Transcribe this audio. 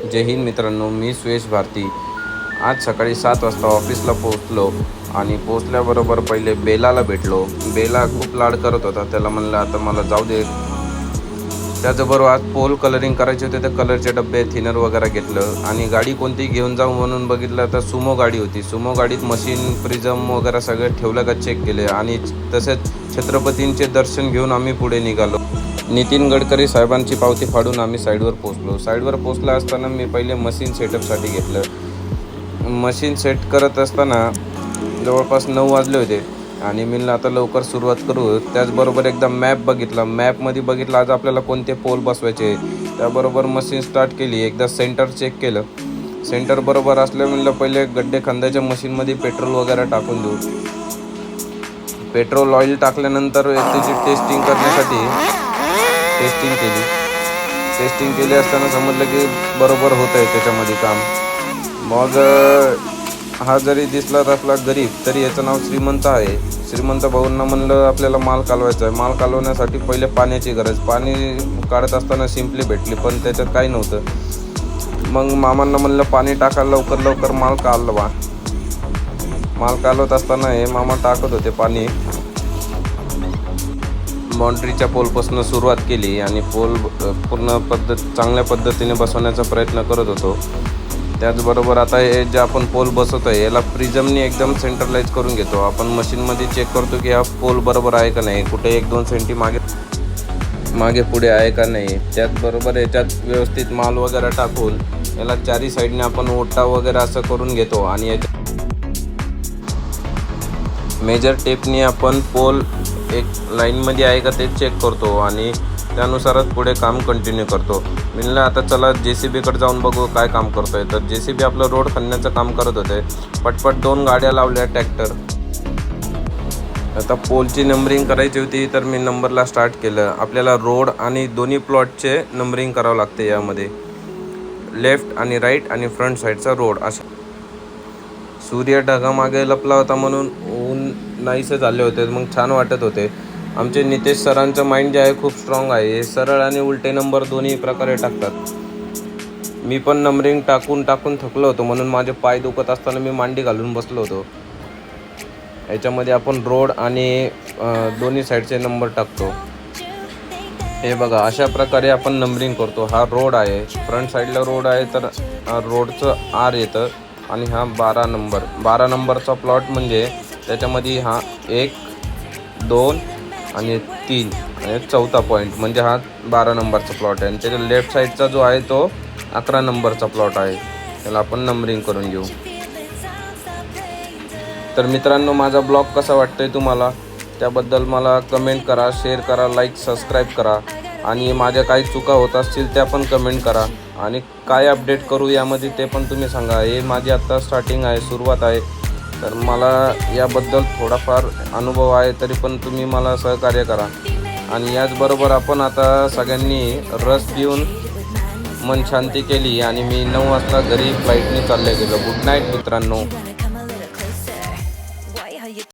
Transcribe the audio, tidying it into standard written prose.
जय हिंद मित्रांनो, मी सुयश भारती। आज सकाळी 7 वाजता ऑफिसला पोहोचलो आणि पोहोचल्याबरोबर पहिले बेलाला भेटलो। बेला खूप लाड करत होता, त्याला म्हणलं आता मला जाऊ दे। त्याचबरोबर आज पोल कलरिंग करायचे होते, तर कलरचे डब्बे थिनर वगैरे घेतलं आणि गाडी कोणती घेऊन जाऊ म्हणून बघितलं तर सुमो गाडी होती। सुमो गाडीत मशीन प्रिझम वगैरे सगळे ठेवलं का चेक केले आणि तसेच छत्रपतींचे दर्शन घेऊन आम्ही पुढे निघालो। नितीन गडकरी साहेबांची पावती फाडून आम्ही साईडवर पोहोचलो। साईडवर पोहोचला असताना मी पहिले मशीन सेटअपसाठी घेतलं। मशीन सेट करत असताना जवळपास 9 वाजले होते आणि मी आता लवकर सुरुवात करू। त्याचबरोबर एकदा मॅप बघितला, मॅपमध्ये बघितलं आज आपल्याला कोणते पोल बसवायचे। त्याबरोबर मशीन स्टार्ट केली, एकदा सेंटर चेक केलं। सेंटर बरोबर असल्या म्हणलं पहिले गड्डे खांद्याच्या मशीनमध्ये पेट्रोल वगैरे टाकून देऊ। पेट्रोल ऑइल टाकल्यानंतर त्याची टेस्टिंग करण्यासाठी टेस्टिंग केली असताना समजलं की बरोबर होत आहे त्याच्यामध्ये काम। मग हा जरी दिसला असला गरीब तरी याचं नाव श्रीमंत आहे। श्रीमंत भाऊंना म्हणलं आपल्याला माल कालवायचा आहे। माल कालवण्यासाठी पहिले पाण्याची गरज, पाणी काढत असताना सिम्पली भेटली पण त्याच्यात काही नव्हतं। मग मामांना म्हणलं पाणी टाका, लवकर माल कालवा। माल कालवत असताना हे मामा टाकत होते पाणी। बाउंड्रीच्या पोलपासून सुरुवात केली आणि पोल पूर्ण चांगल्या पद्धतीने बसवण्याचा प्रयत्न करत होतो। त्याचबरोबर आता हे जे आपण पोल बसवत आहे याला प्रिझमने एकदम सेंट्रलाइज करून घेतो। आपण मशीनमध्ये चेक करतो की हा पोल बरोबर आहे का नाही, कुठे 1-2 सेंटी मागे पुढे आहे का नाही। त्याचबरोबर याच्यात व्यवस्थित माल वगैरे टाकून याला चारी साईडने आपण ओटा वगैरे असं करून घेतो आणि याच्या मेजर टेपने आपण पोल एक लाईनमध्ये आहे का ते चेक करतो आणि त्यानुसारच पुढे काम कंटिन्यू करतो। म्हणलं आता चला JCBकडे जाऊन बघू काय काम करतोय। तर JCB आपलं रोड खणण्याचं काम करत होते। पटपट 2 गाड्या लावल्या ट्रॅक्टर। आता पोलची नंबरिंग करायची होती तर मी नंबरला स्टार्ट केलं। आपल्याला रोड आणि दोन्ही प्लॉटचे नंबरिंग करावं लागते। यामध्ये लेफ्ट आणि राईट आणि फ्रंट साईडचा रोड अशा। सूर्य ढगामागे लपला होता म्हणून ऊन नाहीसे झाले होते, मग छान वाटत होते। आमचे नितेश सरांचं माइंड जे आहे खूप स्ट्रॉंग आहे, हे सरळ आणि उलटे नंबर दोन्ही प्रकारे टाकतात। मी पण नंबरिंग टाकून थकलो होतो म्हणून माझे पाय दुखत असताना मी मांडी घालून बसलो होतो। याच्यामध्ये आपण रोड आणि दोन्ही साईडचे नंबर टाकतो। हे बघा अशा प्रकारे आपण नंबरिंग करतो। हा रोड आहे, फ्रंट साईडला रोड आहे तर रोडचं R येतं आणि हा 12 नंबरचा प्लॉट म्हणजे त्याच्यामध्ये हा 1, 2 आणि 3 आणि 4था पॉईंट म्हणजे हा 12 नंबरचा प्लॉट आहे आणि त्याच्या लेफ्ट साईडचा जो आहे तो 11 नंबरचा प्लॉट आहे। त्याला आपण नंबरिंग करून घेऊ। तर मित्रांनो, माझा ब्लॉग कसा वाटतोय तुम्हाला त्याबद्दल मला कमेंट करा, शेअर करा, लाईक सबस्क्राईब करा आणि माझ्या काही चुका होत असतील त्या पण कमेंट करा आणि काय अपडेट करू यामध्ये ते पण तुम्ही सांगा। हे माझी आत्ता स्टार्टिंग आहे, सुरुवात आहे, तर मला याबद्दल थोडाफार अनुभव आहे, तरी पण तुम्ही मला सहकार्य करा। आणि याचबरोबर आपण आता सगळ्यांनी रस पिऊन मन शांती केली आणि मी 9 वाजता घरी फ्लाईटने चालले गेलो। गुड नाईट मित्रांनो।